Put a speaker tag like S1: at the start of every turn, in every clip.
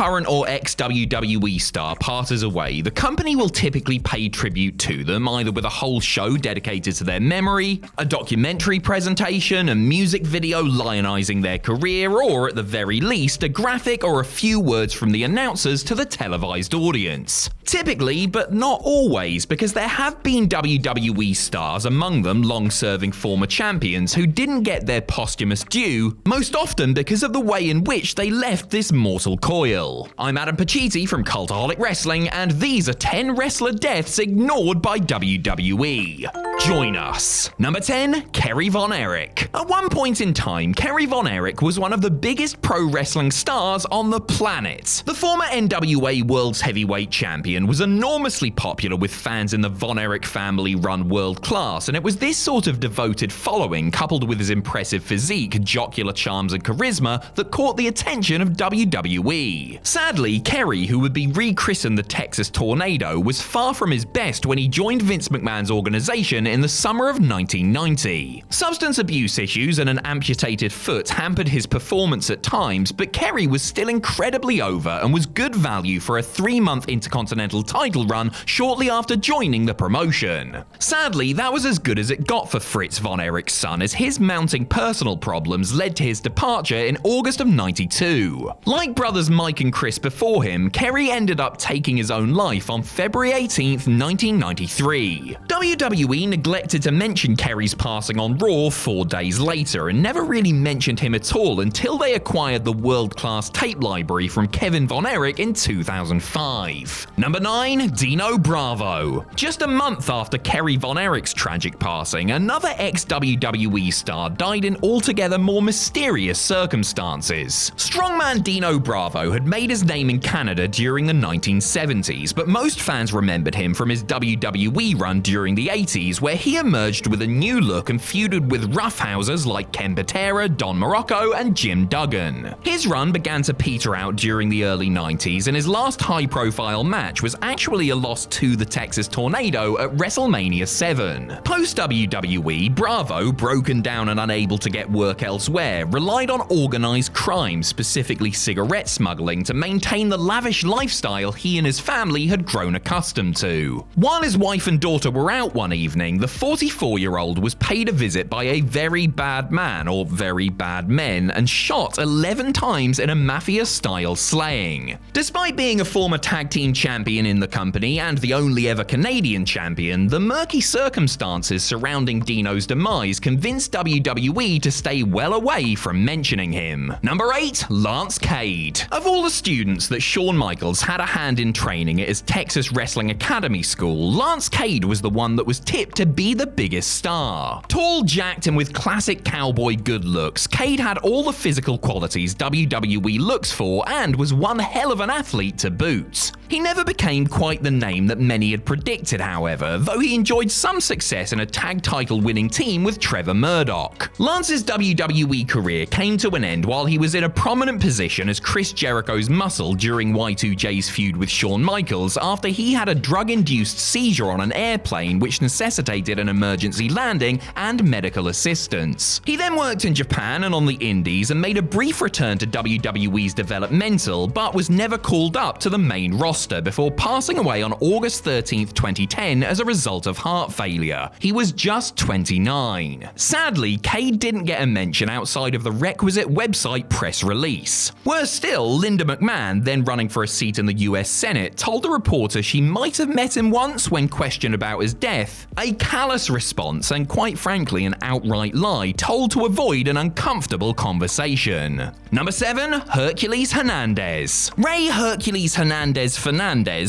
S1: current or ex-WWE star passes away, the company will typically pay tribute to them, either with a whole show dedicated to their memory, a documentary presentation, a music video lionizing their career, or at the very least, a graphic or a few words from the announcers to the televised audience. Typically, but not always, because there have been WWE stars, among them long-serving former champions, who didn't get their posthumous due, most often because of the way in which they left this mortal coil. I'm Adam Pacitti from Cultaholic Wrestling, and these are 10 wrestler deaths ignored by WWE. Join us. Number 10, Kerry Von Erich. At one point in time, Kerry Von Erich was one of the biggest pro wrestling stars on the planet. The former NWA World's Heavyweight Champion was enormously popular with fans in the Von Erich family run world class, and it was this sort of devoted following, coupled with his impressive physique, jocular charms and charisma, that caught the attention of WWE. Sadly, Kerry, who would be rechristened the Texas Tornado, was far from his best when he joined Vince McMahon's organization in the summer of 1990. Substance abuse issues and an amputated foot hampered his performance at times, but Kerry was still incredibly over and was good value for a 3-month Intercontinental title run shortly after joining the promotion. Sadly, that was as good as it got for Fritz Von Erich's son, as his mounting personal problems led to his departure in August of '92. Like brothers Mike and Chris before him, Kerry ended up taking his own life on February 18th, 1993. WWE neglected to mention Kerry's passing on Raw 4 days later and never really mentioned him at all until they acquired the world-class tape library from Kevin Von Erich in 2005. Number 9, Dino Bravo. Just a month after Kerry Von Erich's tragic passing, another ex-WWE star died in altogether more mysterious circumstances. Strongman Dino Bravo had made his name in Canada during the 1970s, but most fans remembered him from his WWE run during the 80s, where he emerged with a new look and feuded with roughhousers like Ken Patera, Don Morocco, and Jim Duggan. His run began to peter out during the early 90s, and his last high-profile match was actually a loss to the Texas Tornado at WrestleMania 7. Post-WWE, Bravo, broken down and unable to get work elsewhere, relied on organized crime, specifically cigarette smuggling, to maintain the lavish lifestyle he and his family had grown accustomed to. While his wife and daughter were out one evening, the 44-year-old was paid a visit by a very bad man, or very bad men, and shot 11 times in a mafia-style slaying. Despite being a former tag team champion in the company and the only ever Canadian champion, the murky circumstances surrounding Dino's demise convinced WWE to stay well away from mentioning him. Number 8, Lance Cade. Of all the students that Shawn Michaels had a hand in training at his Texas Wrestling Academy school, Lance Cade was the one that was tipped to be the biggest star. Tall, jacked, and with classic cowboy good looks, Cade had all the physical qualities WWE looks for and was one hell of an athlete to boot. He never became quite the name that many had predicted, however, though he enjoyed some success in a tag title winning team with Trevor Murdoch. Lance's WWE career came to an end while he was in a prominent position as Chris Jericho's muscle during Y2J's feud with Shawn Michaels after he had a drug-induced seizure on an airplane which necessitated an emergency landing and medical assistance. He then worked in Japan and on the Indies and made a brief return to WWE's developmental, but was never called up to the main roster before passing away on August 13th, 2010 as a result of heart failure. He was just 29. Sadly, Cade didn't get a mention outside of the requisite website press release. Worse still, Linda McMahon, then running for a seat in the US Senate, told a reporter she might have met him once when questioned about his death. A callous response and, quite frankly, an outright lie told to avoid an uncomfortable conversation. Number 7, Hercules Hernandez. Ray Hercules Hernandez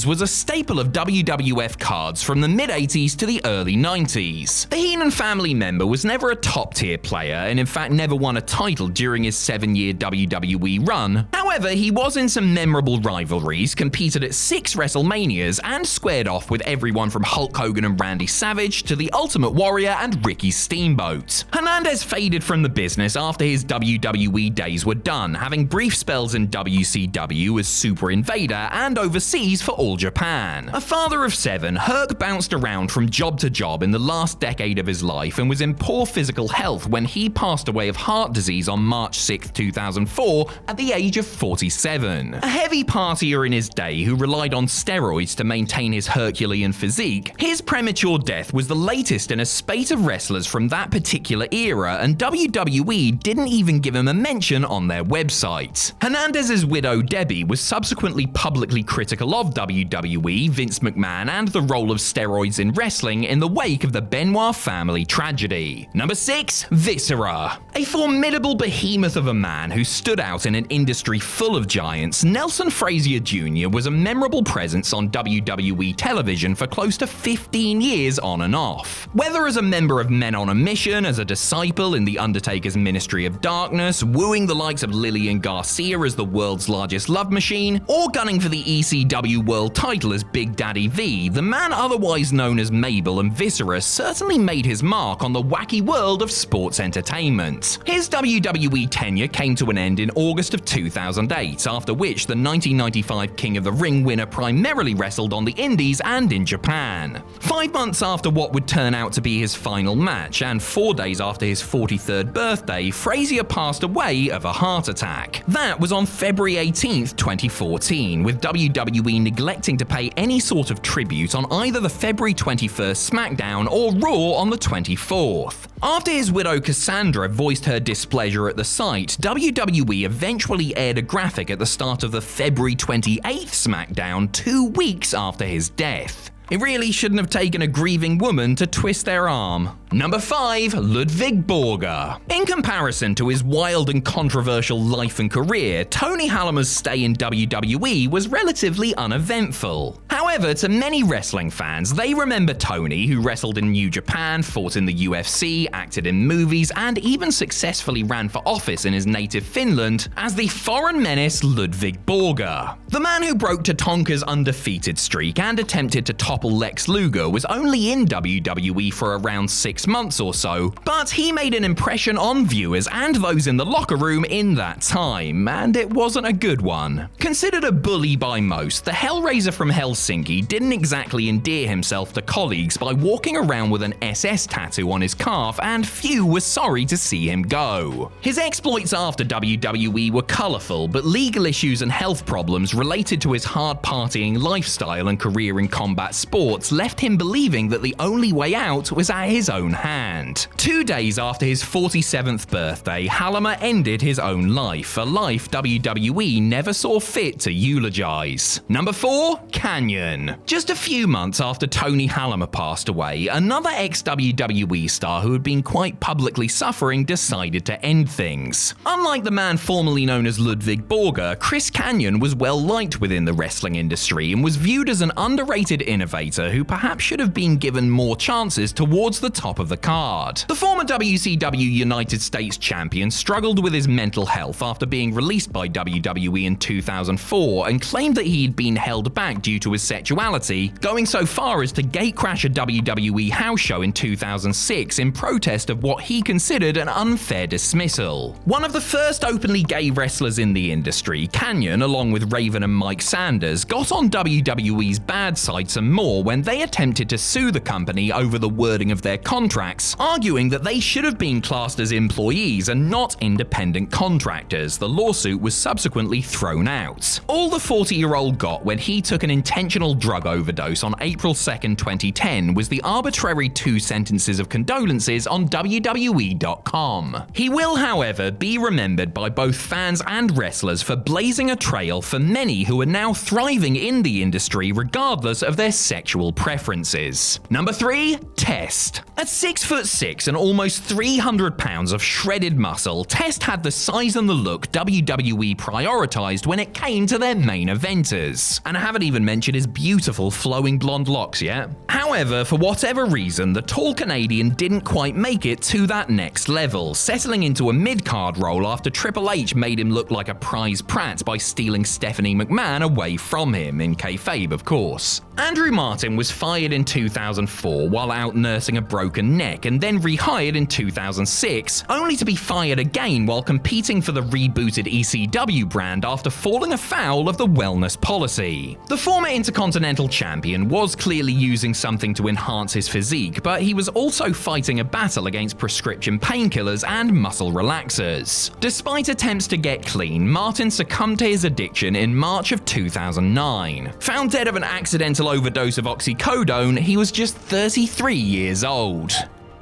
S1: was a staple of WWF cards from the mid-80s to the early 90s. The Heenan family member was never a top-tier player and in fact never won a title during his 7-year WWE run. However, he was in some memorable rivalries, competed at 6 WrestleManias, and squared off with everyone from Hulk Hogan and Randy Savage to the Ultimate Warrior and Ricky Steamboat. Hernandez faded from the business after his WWE days were done, having brief spells in WCW as Super Invader and over overseas for All Japan. A father of 7, Herc bounced around from job to job in the last decade of his life and was in poor physical health when he passed away of heart disease on March 6, 2004 at the age of 47. A heavy partier in his day who relied on steroids to maintain his Herculean physique, his premature death was the latest in a spate of wrestlers from that particular era, and WWE didn't even give him a mention on their website. Hernandez's widow Debbie was subsequently publicly critical of WWE, Vince McMahon, and the role of steroids in wrestling in the wake of the Benoit family tragedy. Number 6. Viscera. A formidable behemoth of a man who stood out in an industry full of giants, Nelson Frazier Jr. was a memorable presence on WWE television for close to 15 years on and off. Whether as a member of Men on a Mission, as a disciple in The Undertaker's Ministry of Darkness, wooing the likes of Lillian Garcia as the world's largest love machine, or gunning for the ECW world title as Big Daddy V, the man otherwise known as Mabel and Viscera certainly made his mark on the wacky world of sports entertainment. His WWE tenure came to an end in August of 2008, after which the 1995 King of the Ring winner primarily wrestled on the Indies and in Japan. 5 months after what would turn out to be his final match, and 4 days after his 43rd birthday, Frazier passed away of a heart attack. That was on February 18th, 2014, with WWE neglecting to pay any sort of tribute on either the February 21st SmackDown or Raw on the 24th. After his widow Cassandra voiced her displeasure at the sight, WWE eventually aired a graphic at the start of the February 28th SmackDown 2 weeks after his death. It really shouldn't have taken a grieving woman to twist their arm. Number 5. Ludvig Borga. In comparison to his wild and controversial life and career, Tony Hallomer's stay in WWE was relatively uneventful. However, to many wrestling fans, they remember Tony, who wrestled in New Japan, fought in the UFC, acted in movies, and even successfully ran for office in his native Finland, as the foreign menace Ludvig Borga. The man who broke Tatanka's undefeated streak and attempted to topple Lex Luger was only in WWE for around 6 months or so, but he made an impression on viewers and those in the locker room in that time, and it wasn't a good one. Considered a bully by most, the Hellraiser from Helsinki didn't exactly endear himself to colleagues by walking around with an SS tattoo on his calf, and few were sorry to see him go. His exploits after WWE were colourful, but legal issues and health problems related to his hard partying lifestyle and career in combat sports left him believing that the only way out was at his own hand. 2 days after his 47th birthday, Hallomer ended his own life, a life WWE never saw fit to eulogize. Number 4. Kanyon. Just a few months after Tony Hallomer passed away, another ex-WWE star who had been quite publicly suffering decided to end things. Unlike the man formerly known as Ludvig Borga, Chris Kanyon was well liked within the wrestling industry and was viewed as an underrated innovator who perhaps should have been given more chances towards the top of the card. The former WCW United States champion struggled with his mental health after being released by WWE in 2004 and claimed that he'd been held back due to his sexuality, going so far as to gatecrash a WWE house show in 2006 in protest of what he considered an unfair dismissal. One of the first openly gay wrestlers in the industry, Kanyon, along with Raven and Mike Sanders, got on WWE's bad side some more when they attempted to sue the company over the wording of their contracts, arguing that they should have been classed as employees and not independent contractors. The lawsuit was subsequently thrown out. All the 40-year-old got when he took an intentional drug overdose on April 2nd, 2010 was the arbitrary 2 sentences of condolences on WWE.com. He will, however, be remembered by both fans and wrestlers for blazing a trail for many who are now thriving in the industry regardless of their sexual preferences. Number 3. Test. At 6'6" and almost 300 pounds of shredded muscle, Test had the size and the look WWE prioritized when it came to their main eventers. And I haven't even mentioned his beautiful flowing blonde locks yet. How However, for whatever reason, the tall Canadian didn't quite make it to that next level, settling into a mid-card role after Triple H made him look like a prize prat by stealing Stephanie McMahon away from him, in kayfabe of course. Andrew Martin was fired in 2004 while out nursing a broken neck and then rehired in 2006, only to be fired again while competing for the rebooted ECW brand after falling afoul of the wellness policy. The former Intercontinental Champion was clearly using something to enhance his physique, but he was also fighting a battle against prescription painkillers and muscle relaxers. Despite attempts to get clean, Martin succumbed to his addiction in March of 2009. Found dead of an accidental overdose of oxycodone, he was just 33 years old.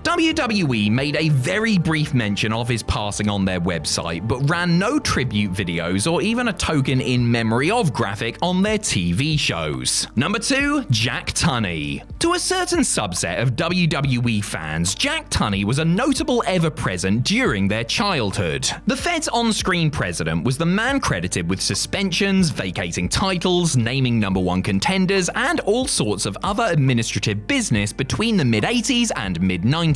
S1: WWE made a very brief mention of his passing on their website, but ran no tribute videos or even a token in memory of graphic on their TV shows. Number 2, Jack Tunny. To a certain subset of WWE fans, Jack Tunny was a notable ever-present during their childhood. The Fed's on-screen president was the man credited with suspensions, vacating titles, naming #1 contenders, and all sorts of other administrative business between the mid-80s and mid-90s.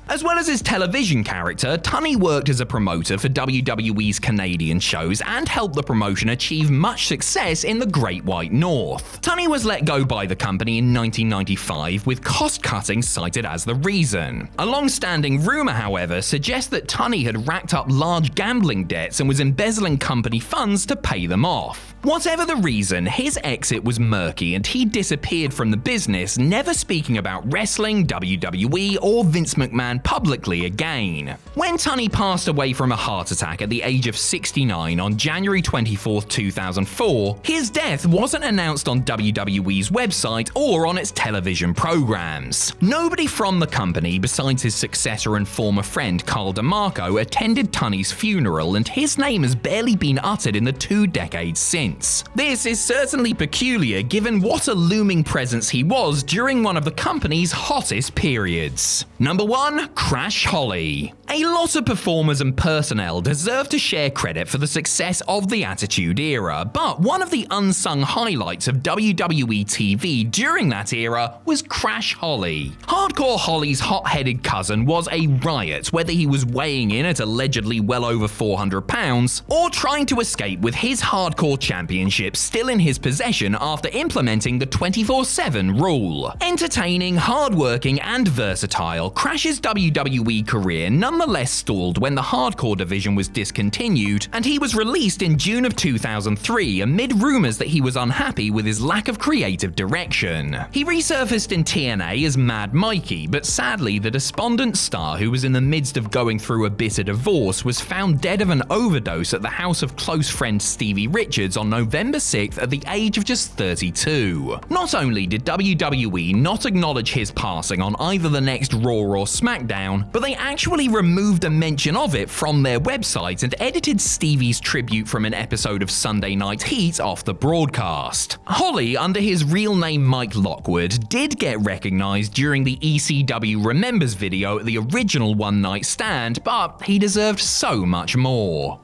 S1: As well as his television character, Tunny worked as a promoter for WWE's Canadian shows and helped the promotion achieve much success in the Great White North. Tunny was let go by the company in 1995, with cost-cutting cited as the reason. A long-standing rumor, however, suggests that Tunny had racked up large gambling debts and was embezzling company funds to pay them off. Whatever the reason, his exit was murky and he disappeared from the business, never speaking about wrestling, WWE, or Vince McMahon publicly again. When Tunny passed away from a heart attack at the age of 69 on January 24, 2004, his death wasn't announced on WWE's website or on its television programs. Nobody from the company, besides his successor and former friend Carl DeMarco, attended Tunny's funeral, and his name has barely been uttered in the 2 decades since. This is certainly peculiar given what a looming presence he was during one of the company's hottest periods. Number 1, Crash Holly. A lot of performers and personnel deserve to share credit for the success of the Attitude Era, but one of the unsung highlights of WWE TV during that era was Crash Holly. Hardcore Holly's hot-headed cousin was a riot, whether he was weighing in at allegedly well over 400 pounds or trying to escape with his hardcore championship still in his possession after implementing the 24/7 rule. Entertaining, hardworking, and versatile, Crash's WWE career nonetheless stalled when the hardcore division was discontinued, and he was released in June of 2003 amid rumors that he was unhappy with his lack of creative direction. He resurfaced in TNA as Mad Mikey, but sadly the despondent star, who was in the midst of going through a bitter divorce, was found dead of an overdose at the house of close friend Stevie Richards on November 6th at the age of just 32. Not only did WWE not acknowledge his passing on either the next Raw or SmackDown, but they actually removed a mention of it from their website and edited Stevie's tribute from an episode of Sunday Night Heat off the broadcast. Holly, under his real name Mike Lockwood, did get recognized during the ECW Remembers video at the original One Night Stand, but he deserved so much more.